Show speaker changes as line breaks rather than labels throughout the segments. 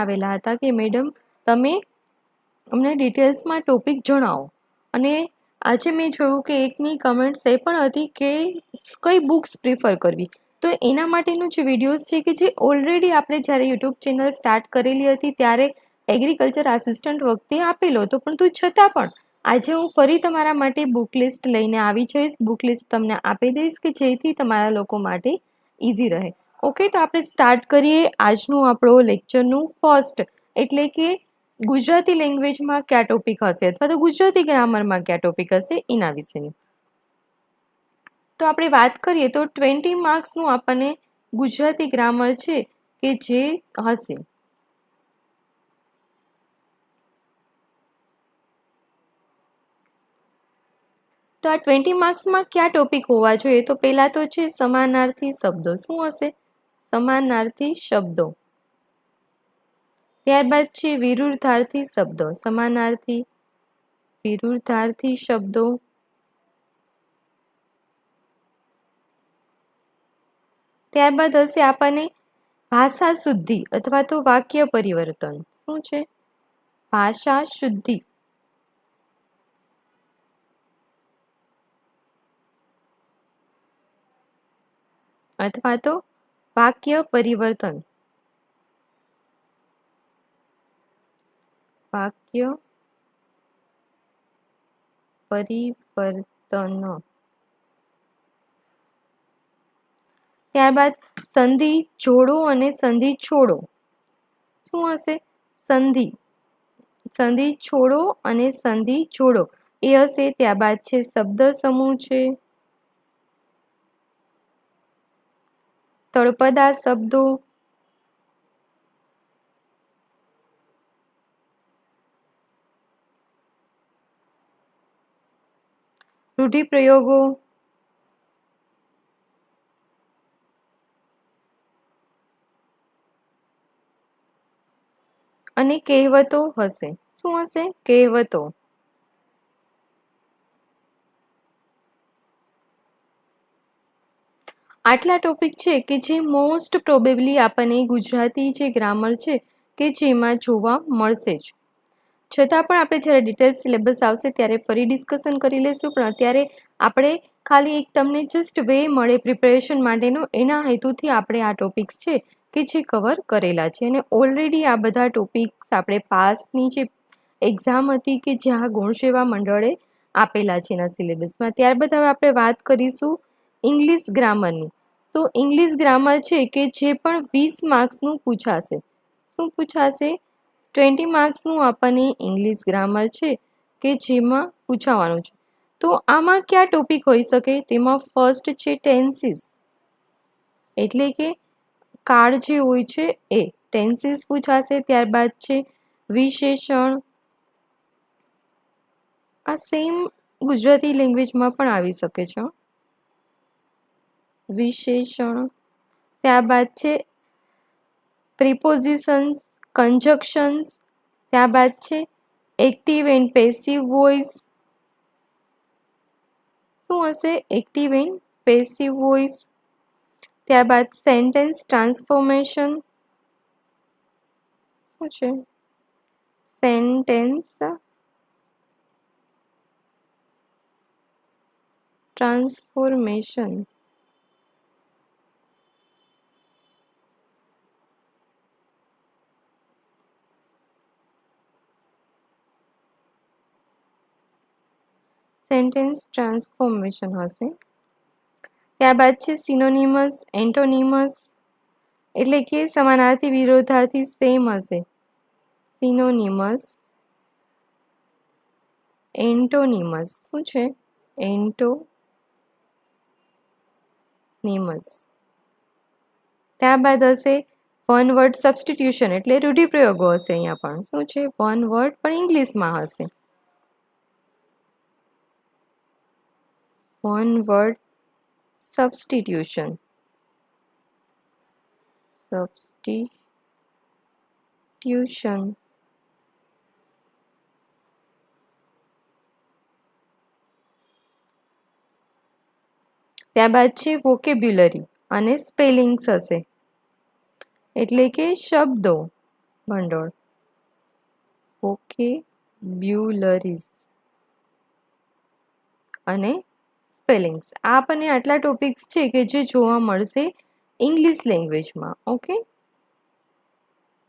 આવેલા હતા કે મેડમ તમે અમને ડિટેલ્સમાં ટોપિક જણાવો. અને આજે મેં જોયું કે એકની કમેન્ટ્સ એ પણ હતી કે કઈ બુક્સ પ્રિફર કરવી. તો એના માટેનું જે વિડીયોઝ છે કે જે ઓલરેડી આપણે જ્યારે યુટ્યુબ ચેનલ સ્ટાર્ટ કરેલી હતી ત્યારે એગ્રીકલ્ચર આસિસ્ટન્ટ વખતે આપેલો હતો, પણ તો છતાં પણ આજે હું ફરી તમારા માટે બુક લિસ્ટ લઈને આવી જઈશ. બુક લિસ્ટ તમને આપી દઈશ કે જેથી તમારા લોકો માટે ઇઝી રહે. ઓકે, તો આપણે સ્ટાર્ટ કરીએ આજનું આપણો લેક્ચરનું ફર્સ્ટ, એટલે કે ગુજરાતી લેંગ્વેજમાં કયા ટોપિક હશે અથવા તો ગુજરાતી ગ્રામરમાં કયા ટોપિક હશે એના વિશેની. તો આપણે વાત કરીએ તો 20 માર્ક્સનું આપણને ગુજરાતી ગ્રામર છે કે જે હશે. તો આ 20 માર્ક્સમાં કયા ટોપિક હોવા જોઈએ? તો પહેલા તો છે સમાનાર્થી શબ્દો. શું હશે? સમાનાર્થી શબ્દો. ત્યારબાદ છે વિરુદ્ધાર્થી શબ્દો. સમાનાર્થી વિરુદ્ધાર્થી શબ્દો. ત્યારબાદ હશે આપણને ભાષા શુદ્ધિ અથવા તો વાક્ય પરિવર્તન. શું છે? ભાષા શુદ્ધિ. અથવા તો વાક્ય પરિવર્તન. વાક્ય પરિવર્તન. ત્યારબાદ સંધિ જોડો અને સંધિ છોડો. શું હશે? સંધિ સંધિ છોડો અને સંધિ જોડો એ હશે. ત્યારબાદ છે શબ્દ સમૂહ છે. તળપદા શબ્દો. રૂઢિપ્રયોગો. અને કહેવતો હશે. શું હશે? કહેવતો. આટલા ટોપિક છે કે જે મોસ્ટ પ્રોબેબલી આપણને ગુજરાતી જે ગ્રામર છે કે જેમાં જોવા મળશે જ. છતાં પણ આપણે જ્યારે ડિટેલ્સ સિલેબસ આવશે ત્યારે ફરી ડિસ્કશન કરી લઈશું. પણ અત્યારે આપણે ખાલી એક તમને જસ્ટ વે મળે પ્રિપેરેશન માટેનો, એના હેતુથી આપણે આ ટોપિક્સ છે કે જે કવર કરેલા છે. અને ઓલરેડી આ બધા ટોપિક્સ આપણે પાસ્ટની જે એક્ઝામ હતી કે જ્યાં ગુણસેવા મંડળે આપેલા છે એના સિલેબસમાં. ત્યારબાદ હવે આપણે વાત કરીશું ઇંગ્લિશ ગ્રામરની. તો ઇંગ્લિશ ગ્રામર છે કે જે પણ 20 માર્ક્સનું પૂછાશે. શું પૂછાશે? 20 માર્ક્સનું આપણને ઇંગ્લિશ ગ્રામર છે કે જેમાં પૂછાવાનું છે. તો આમાં કયા ટોપિક હોઈ શકે? તેમાં ફર્સ્ટ છે ટેન્સીસ, એટલે કે કાળ જે હોય છે એ ટેન્સીસ પૂછાશે. ત્યારબાદ છે વિશેષણ. આ સેમ ગુજરાતી લેંગ્વેજમાં પણ આવી શકે છે. વિશેષણ. ત્યારબાદ છે પ્રિપોઝિશન્સ, કંજક્શન્સ. ત્યારબાદ છે એક્ટિવ એન્ડ પેસિવ વોઇસ. શું હશે? Active and passive voice. ત્યારબાદ સેન્ટેન્સ ટ્રાન્સફોર્મેશન. શું છે? Sentence transformation. સેન્ટેન્સ ટ્રાન્સફોર્મેશન હશે. ત્યારબાદ છે સિનોનિમસ, એન્ટોનિમસ, એટલે કે સમાનાર્થી વિરોધાર્થી સેમ હશે. સિનોનિમસ, એન્ટોનિમસ. શું છે? એન્ટોનિમસ. ત્યારબાદ હશે વન વર્ડ સબસ્ટિટ્યુશન, એટલે રૂઢિપ્રયોગો હશે. અહીંયા પણ શું છે? વન વર્ડ પણ ઇંગ્લિશમાં હશે. One word substitution. ત્યારબાદ છે વોકેબ્યુલરી અને સ્પેલિંગ્સ હશે, એટલે કે શબ્દો. ભંડોળ, વોકેબ્યુલરીઝ અને સ્પેલિંગ્સ. આ આપણને આટલા ટોપિક્સ છે કે જે જોવા મળશે ઇંગ્લિશ લેંગ્વેજમાં. ઓકે,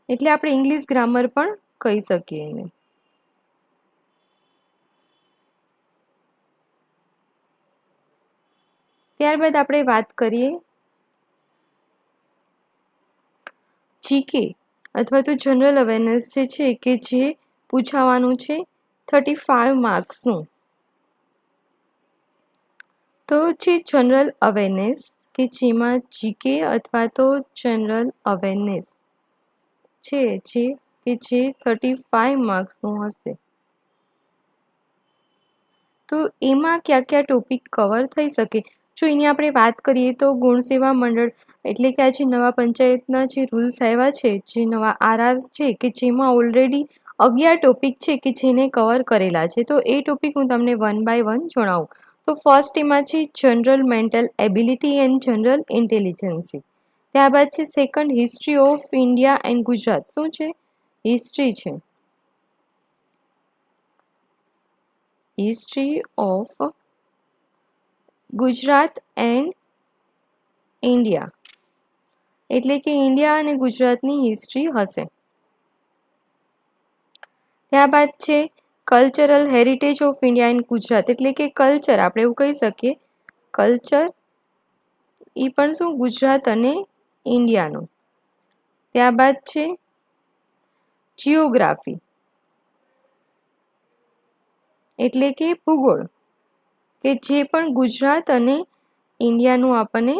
એટલે આપણે ઇંગ્લિશ ગ્રામર પણ કહી શકીએ એને. ત્યારબાદ આપણે વાત કરીએ જીકે અથવા તો જનરલ અવેરનેસ જે છે કે જે પૂછાવાનું છે 35 માર્ક્સનું. તો જે જનરલ અવેરનેસ કે જેમાં જીકે અથવા તો જનરલ અવેરનેસ છે જે કે જે 35 માર્ક્સનું હશે. તો એમાં કયા કયા ટોપિક કવર થઈ શકે? જો એની આપણે વાત કરીએ તો ગુણ સેવા મંડળ એટલે કે આ જે નવા પંચાયતના જે રૂલ્સ આવ્યા છે, જે નવા આરઆર છે કે જેમાં ઓલરેડી 11 ટોપિક છે કે જેને કવર કરેલા છે. તો એ ટોપિક હું તમને વન બાય વન જણાવું. તો ફર્સ્ટ એમાં છે general mental ability and general intelligence. ત્યારબાદ છે second history of India and Gujarat. શું છે? હિસ્ટ્રી છે. History of Gujarat and India એટલે કે ઇન્ડિયા અને ગુજરાતની હિસ્ટ્રી હશે. ત્યારબાદ છે cultural heritage of India and Gujarat એટલે કે કલ્ચર, આપણે એવું કહી શકીએ કલ્ચર એ પણ શું ગુજરાત અને ઇન્ડિયાનું. ત્યારબાદ છે જિયોગ્રાફી એટલે કે ભૂગોળ કે જે પણ ગુજરાત અને ઇન્ડિયાનું આપણને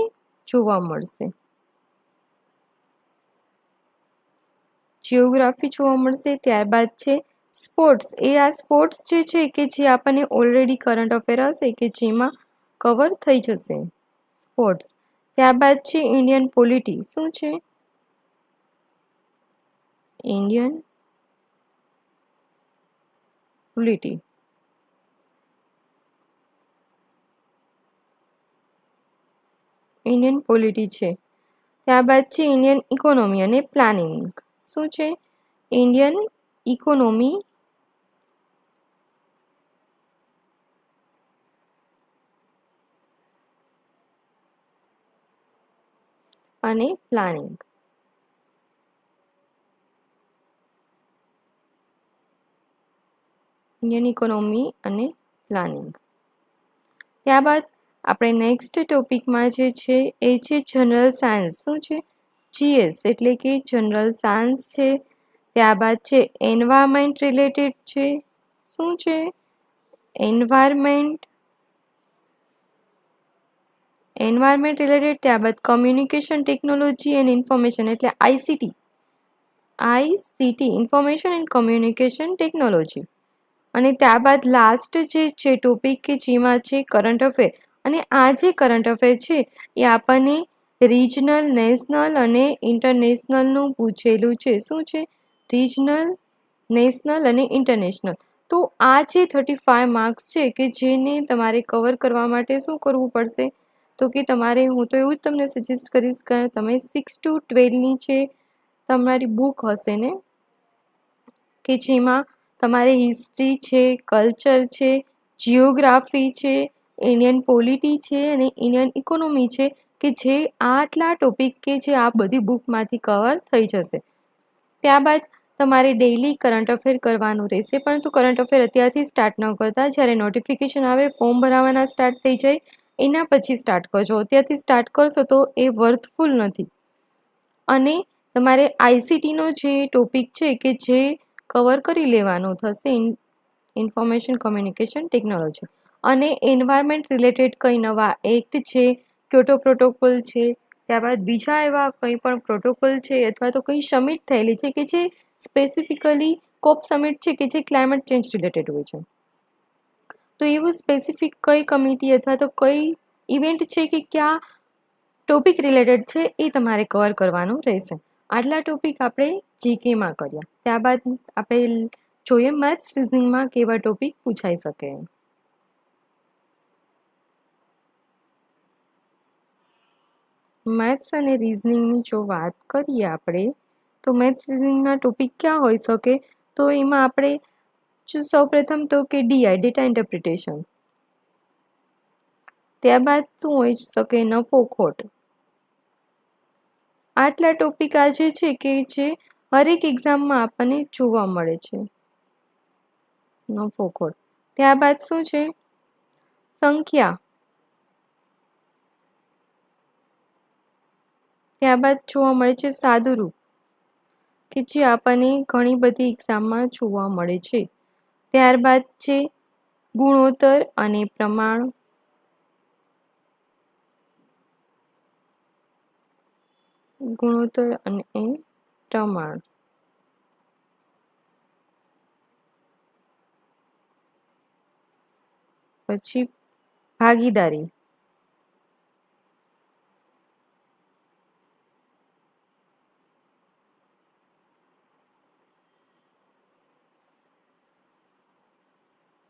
જોવા મળશે. જિયોગ્રાફી જોવા મળશે. ત્યારબાદ છે સ્પોર્ટ્સ. એ આ સ્પોર્ટ્સ જે છે કે જે આપણને ઓલરેડી કરંટ અફેર હશે કે જેમાં કવર થઈ જશે સ્પોર્ટ્સ. ત્યારબાદ છે ઇન્ડિયન પોલિટી. શું છે? Indian polity. ઇન્ડિયન પોલિટી છે. ત્યારબાદ છે ઇન્ડિયન ઇકોનોમી અને પ્લાનિંગ. શું છે? ઇન્ડિયન ઇકોનોમી અને પ્લાનિંગ. ઇન્ડિયન ઇકોનોમી અને પ્લાનિંગ. ત્યારબાદ આપણે નેક્સ્ટ ટોપિકમાં જે છે એ છે જનરલ સાયન્સ. શું છે? જીએસ એટલે કે જનરલ સાયન્સ છે. ત્યારબાદ છે એન્વાયરમેન્ટ રિલેટેડ છે. શું છે? Environment related. ત્યારબાદ કમ્યુનિકેશન ટેકનોલોજી એન્ડ ઇન્ફોર્મેશન એટલે ICT information and communication technology. અને ત્યારબાદ લાસ્ટ જે છે ટોપિક કે જેમાં છે કરંટ અફેર. અને આ જે કરંટ અફેર છે એ આપણને રિજનલ, નેશનલ અને ઇન્ટરનેશનલનું પૂછેલું છે. શું છે? રિજનલ, નેશનલ અને ઇન્ટરનેશનલ. તો આ જે 35 માર્ક્સ છે કે જેને તમારે કવર કરવા માટે શું કરવું પડશે? તો કે તમારે, હું તો એવું જ તમને સજેસ્ટ કરીશ કે તમે 6 to 12ની જે તમારી બુક હશે ને કે જેમાં તમારે હિસ્ટ્રી છે, કલ્ચર છે, જિયોગ્રાફી છે, ઇન્ડિયન પોલિટી છે અને ઇન્ડિયન ઇકોનોમી છે કે જે આટલા ટોપિક કે જે આ બધી બુકમાંથી કવર થઈ જશે. ત્યારબાદ તમારે ડેઇલી કરંટ અફેર કરવાનું રહેશે, પરંતુ કરંટ અફેર અત્યારથી સ્ટાર્ટ ન કરતા, જ્યારે નોટિફિકેશન આવે, ફોર્મ ભરાવાના સ્ટાર્ટ થઈ જાય એના પછી સ્ટાર્ટ કરજો. અત્યારથી સ્ટાર્ટ કરશો તો એ વર્થફુલ નથી. અને તમારે આઈસીટીનો જે ટોપિક છે કે જે કવર કરી લેવાનો થશે, ઇન્ફોર્મેશન કમ્યુનિકેશન ટેકનોલોજી. અને એન્વાયરમેન્ટ રિલેટેડ કંઈ નવા એક્ટ છે, ક્યોટો પ્રોટોકોલ છે, ત્યારબાદ બીજા એવા કંઈ પણ પ્રોટોકોલ છે અથવા તો કંઈ સમિટ થયેલી છે કે જે સ્પેસિફિકલી કોપ સમિટ છે કે જે ક્લાઇમેટ ચેન્જ રિલેટેડ હોય છે. તો એવું સ્પેસિફિક કઈ કમિટી અથવા તો કઈ ઇવેન્ટ છે કે ક્યાં ટોપિક રિલેટેડ છે એ તમારે કવર કરવાનું રહેશે. આટલા ટોપિક આપણે જીકેમાં કર્યા. ત્યારબાદ આપણે જોઈએ મેથ્સ રીઝનિંગમાં કેવા ટોપિક પૂછાઈ શકે. મેથ્સ અને રીઝનિંગની જો વાત કરીએ આપણે તો મેથ્સ રીઝનિંગના ટોપિક ક્યાં હોઈ શકે? તો એમાં આપણે સૌપ્રથમ તો કે ડીઆઈ ડેટા ઇન્ટરપ્રિટેશન, ત્યારબાદ શું હોઈ શકે? નફો ખોટ. આટલા ટોપિક આજે છે કે જે હરેક એક્ઝામમાં આપણને જોવા મળે છે. નફો ખોટ. ત્યારબાદ શું છે? સંખ્યા. ત્યારબાદ જોવા મળે છે સાદુરૂપ, કે જે આપણને ઘણી બધી એક્ઝામમાં જોવા મળે છે. ત્યારબાદ છે ગુણોત્તર અને પ્રમાણ. ગુણોત્તર અને પ્રમાણ. પછી ભાગીદારી.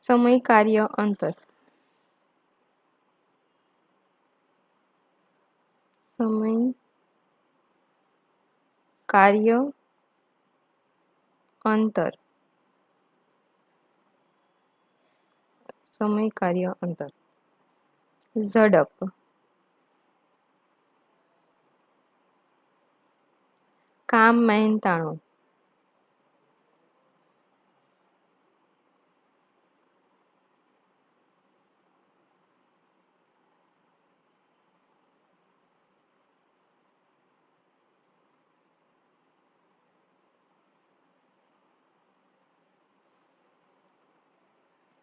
સમય, કાર્ય, અંતર. સમય, કાર્ય, અંતર. સમય, કાર્ય, અંતર. ઝડપ. કામ, મહેનતાણું.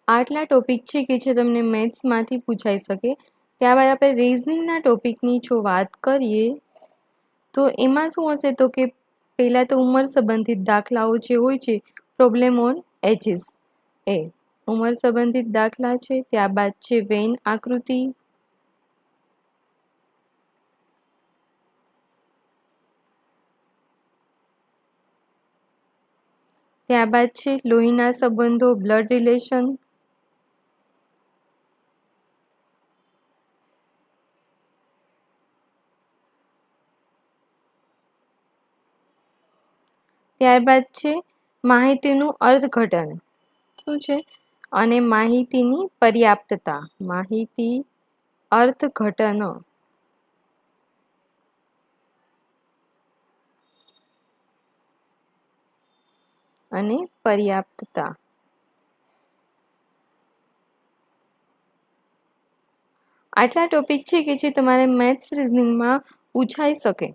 આટલા ટોપિક છે કે જે તમને મેથ્સમાંથી પૂછાઈ શકે. ત્યારબાદ આપણે રીઝનિંગના ટોપિકની જો વાત કરીએ તો એમાં શું હશે? તો કે પહેલાં તો ઉંમર સંબંધિત દાખલાઓ જે હોય છે, પ્રોબ્લેમ ઓન એજીસ, એ ઉંમર સંબંધિત દાખલા છે. ત્યારબાદ છે વેન આકૃતિ. ત્યારબાદ છે લોહીના સંબંધો, બ્લડ રિલેશન. ત્યારબાદ છે માહિતીનું અર્થઘટન. શું છે? અને માહિતીની પર્યાપ્તતા. માહિતી અર્થઘટન અને પર્યાપ્તતા. આટલા ટોપિક છે કે જે તમારે મેથ્સ રીઝનિંગમાં પૂછાઈ શકે.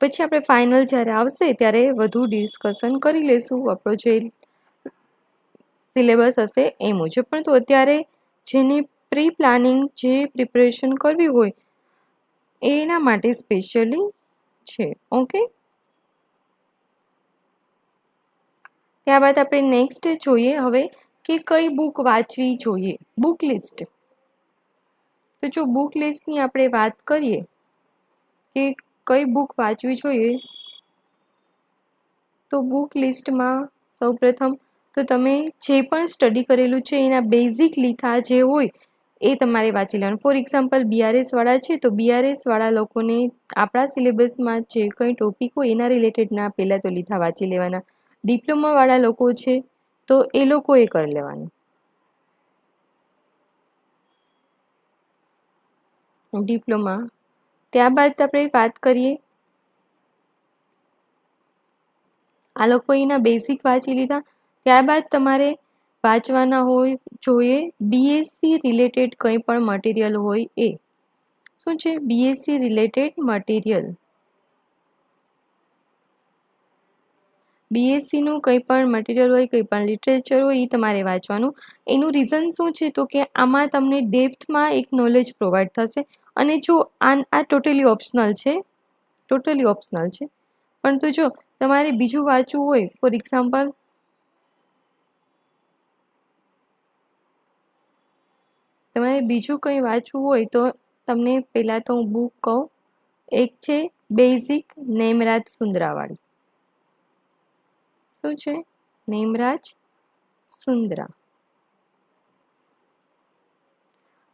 પછી આપણે ફાઇનલ જ્યારે આવશે ત્યારે વધુ ડિસ્કશન કરી લેશું આપણો જે સિલેબસ હશે એ મુજબ. પરંતુ અત્યારે જેને પ્રી પ્લાનિંગ જે પ્રિપરેશન કરવી હોય એના માટે સ્પેશિયલી છે. ઓકે, ત્યારબાદ આપણે નેક્સ્ટ જોઈએ હવે કે કઈ બુક વાંચવી જોઈએ. Book list. તો જો બુક લિસ્ટની આપણે વાત કરીએ કે કઈ બુક વાંચવી જોઈએ, તો બુક લિસ્ટમાં સૌપ્રથમ તો તમે જે પણ સ્ટડી કરેલું છે એના બેઝિક લીથા જે હોય એ તમારે વાંચી લેવાનું. ફોર એક્ઝામ્પલ BRS વાળા છે તો BRS વાળા લોકોને આપણા સિલેબસમાં જે કંઈ ટોપિક હોય એના રિલેટેડના પહેલાં તો લીથા વાંચી લેવાના. ડિપ્લોમા વાળા લોકો છે તો એ લોકોએ કરી લેવાનું. ડિપ્લોમા. ત્યારબાદ આપણે વાત કરીએ, આ લોકો એના બેઝિક વાંચી લીધા. ત્યારબાદ તમારે વાંચવાના હોય જોઈએ BSc રિલેટેડ કંઈ પણ મટીરિયલ હોય એ. શું છે? BSc related material. BScનું કંઈ પણ મટીરિયલ હોય, કંઈ પણ લિટરેચર હોય એ તમારે વાંચવાનું. એનું રીઝન શું છે? તો કે આમાં તમને ડેપ્થમાં એક નોલેજ પ્રોવાઈડ થશે. અને જો આ ટોટલી ઓપ્શનલ છે, ટોટલી ઓપ્શનલ છે. પરંતુ જો તમારે બીજું વાંચવું હોય, ફોર એક્ઝામ્પલ તમારે બીજું કંઈ વાંચવું હોય તો તમને પહેલાં તો હું બુક કહું. એક છે બેઝિક નેમરાજ સુંદરાવાળી. શું છે? નેમરાજ સુંદરા.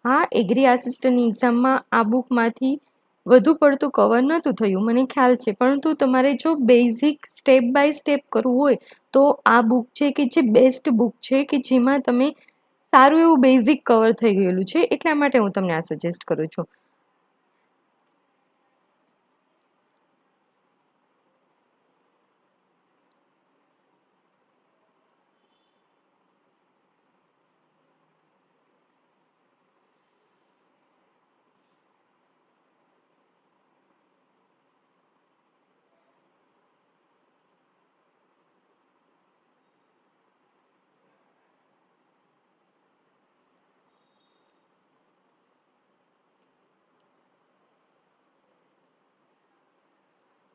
હા, એગ્રી આસિસ્ટન્ટની એક્ઝામમાં આ બુકમાંથી વધુ પડતું કવર નહોતું થયું, મને ખ્યાલ છે, પરંતુ તમારે જો બેઝિક સ્ટેપ બાય સ્ટેપ કરવું હોય તો આ બુક છે કે જે બેસ્ટ બુક છે કે જેમાં તમે સારું એવું બેઝિક કવર થઈ ગયેલું છે, એટલા માટે હું તમને આ સજેસ્ટ કરું છું.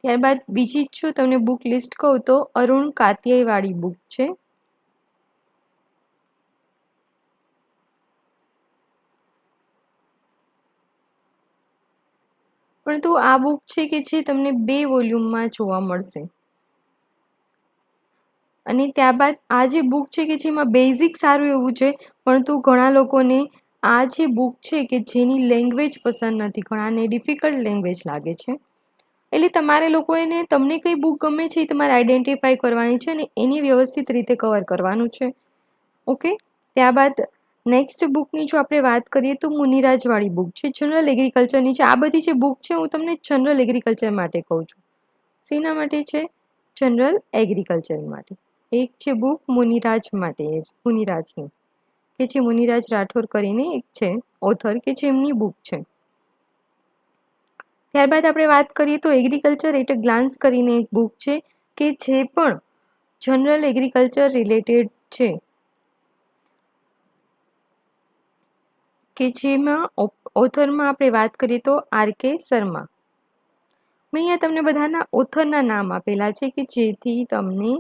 ત્યારબાદ બીજી જો તમને બુક લિસ્ટ કહું તો અરુણ કાતિયાઈ વાળી બુક છે. પરંતુ આ બુક છે કે જે તમને 2 વોલ્યુમમાં જોવા મળશે. અને ત્યારબાદ આ જે બુક છે કે જેમાં બેઝિક સારું એવું છે, પરંતુ ઘણા લોકોને આ જે બુક છે કે જેની લેંગ્વેજ પસંદ નથી, ઘણાને ડિફિકલ્ટ લેંગ્વેજ લાગે છે. એટલે તમારે લોકોને તમને કઈ બુક ગમે છે એ તમારે આઈડેન્ટિફાઈ કરવાની છે અને એની વ્યવસ્થિત રીતે કવર કરવાનું છે. ઓકે, ત્યારબાદ નેક્સ્ટ બુકની જો આપણે વાત કરીએ તો મુનિરાજવાળી બુક છે, જનરલ એગ્રીકલ્ચરની છે. આ બધી જે બુક છે હું તમને જનરલ એગ્રીકલ્ચર માટે કહું છું. શેના માટે છે? જનરલ એગ્રીકલ્ચર માટે. એક છે બુક મુનિરાજ માટે, મુનિરાજની, કે જે મુનિરાજ રાઠોડ કરીને એક છે ઓથર કે જેમની બુક છે. ત્યારબાદ આપણે વાત કરીએ તો એગ્રીકલ્ચર એટ અ ગ્લાન્સ કરીને એક બુક છે કે જે પણ જનરલ એગ્રીકલ્ચર રિલેટેડ છે, કે જેમાં ઓથરમાં આપણે વાત કરીએ તો આર.કે. શર્મા. મેં અહીંયા તમને બધાના ઓથરના નામ આપેલા છે કે જેથી તમને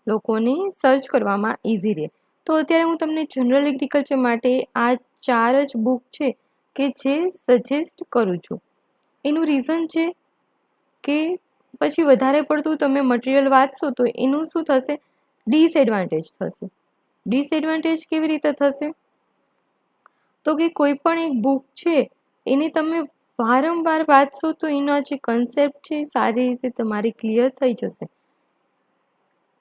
લોકોને સર્ચ કરવામાં ઇઝી રહે. તો અત્યારે હું તમને જનરલ એગ્રીકલ્ચર માટે આ 4 જ બુક છે કે જે સજેસ્ટ કરું છું. એનું રીઝન છે કે પછી વધારે પડતું તમે મટીરિયલ વાંચશો તો એનું શું થશે? ડિસએડવાન્ટેજ થશે. ડિસએડવાન્ટેજ કેવી રીતે થશે? તો કે કોઈ પણ એક બુક છે એને તમે વારંવાર વાંચશો તો એનો જે કન્સેપ્ટ છે સારી રીતે તમારી ક્લિયર થઈ જશે.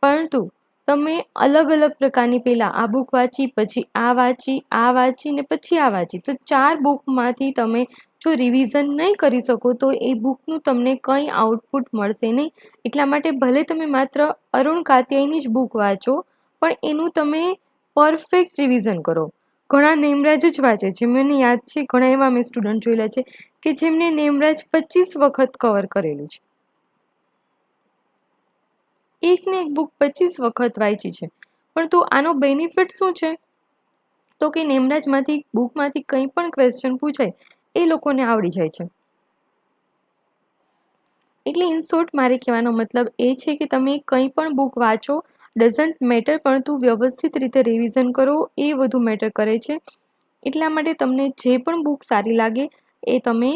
પરંતુ તમે અલગ અલગ પ્રકારની પહેલાં આ બુક વાંચી, પછી આ વાંચી ને પછી આ વાંચી, તો 4 બુકમાંથી તમે જો રિવિઝન નહીં કરી શકો તો એ બુકનું તમને કંઈ આઉટપુટ મળશે નહીં. એટલા માટે ભલે તમે માત્ર અરુણ કાતિયાઈની જ બુક વાંચો, પણ એનું તમે પરફેક્ટ રિવિઝન કરો. ઘણા નેમરાજ જ વાંચે છે, મને યાદ છે ઘણા એવા મેં સ્ટુડન્ટ જોયેલા છે કે જેમને નેમરાજ 25 વખત કવર કરેલું છે. એકને એક બુક 25 વખત વાંચી છે. પરંતુ આનો બેનિફિટ શું છે? તો કે નેમરાજમાંથી બુકમાંથી કંઈ પણ ક્વેશ્ચન પૂછાય એ લોકોને આવડી જાય છે. એટલે ઇન શોર્ટ મારે કહેવાનો મતલબ એ છે કે તમે કંઈ પણ બુક વાંચો, ડઝન્ટ મેટર, પરંતુ વ્યવસ્થિત રીતે રિવિઝન કરો એ વધુ મેટર કરે છે. એટલા માટે તમને જે પણ બુક સારી લાગે એ તમે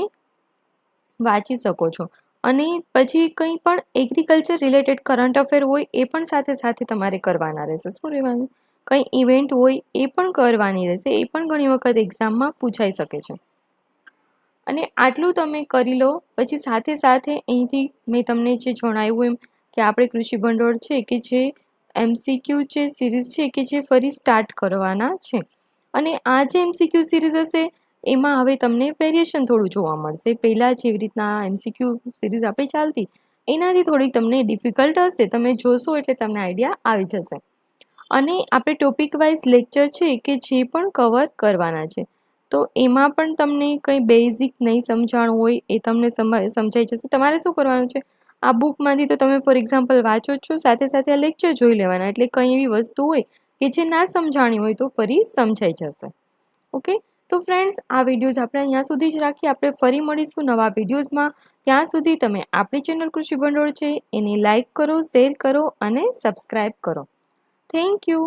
વાંચી શકો છો. અને પછી કંઈ પણ એગ્રીકલ્ચર રિલેટેડ કરંટ અફેર હોય એ પણ સાથે સાથે તમારે કરવાના રહેશે. શું રહેવાનું? કંઈ ઇવેન્ટ હોય એ પણ કરવાની રહેશે. એ પણ ઘણી વખત એક્ઝામમાં પૂછાઈ શકે છે. અને આટલું તમે કરી લો પછી સાથે સાથે અહીંથી મેં તમને જે જણાવ્યું એમ કે આપણે કૃષિ ભંડોળ છે કે જે MCQ છે સિરીઝ છે કે જે ફરી સ્ટાર્ટ કરવાના છે. અને આ જે MCQ સિરીઝ હશે એમાં હવે તમને વેરિએશન થોડું જોવા મળશે. પહેલાં જેવી રીતના MCQ સિરીઝ આપણી ચાલતી એનાથી થોડીક તમને ડિફિકલ્ટ હશે. તમે જોશો એટલે તમને આઈડિયા આવી જશે. અને આપણે ટોપિક વાઇઝ લેક્ચર છે કે જે પણ કવર કરવાના છે. તો એમાં પણ તમને કંઈ બેઝિક નહીં સમજાણું હોય એ તમને સમજાઈ જશે. તમારે શું કરવાનું છે? આ બુકમાંથી તો તમે ફોર એક્ઝામ્પલ વાંચો જ છો, સાથે સાથે આ લેક્ચર જોઈ લેવાના. એટલે કંઈ એવી વસ્તુ હોય કે જે ના સમજાણી હોય તો ફરી સમજાઈ જશે. ઓકે, તો ફ્રેન્ડ્સ આ વિડીયોઝ આપણે અહીંયા સુધી જ રાખીએ. આપણે ફરી મળીશું નવા વિડીયોઝમાં. ત્યાં સુધી તમે આપણી ચેનલ કૃષિ ભંડોળ છે એને લાઇક કરો, શેર કરો અને સબસ્ક્રાઈબ કરો. Thank you.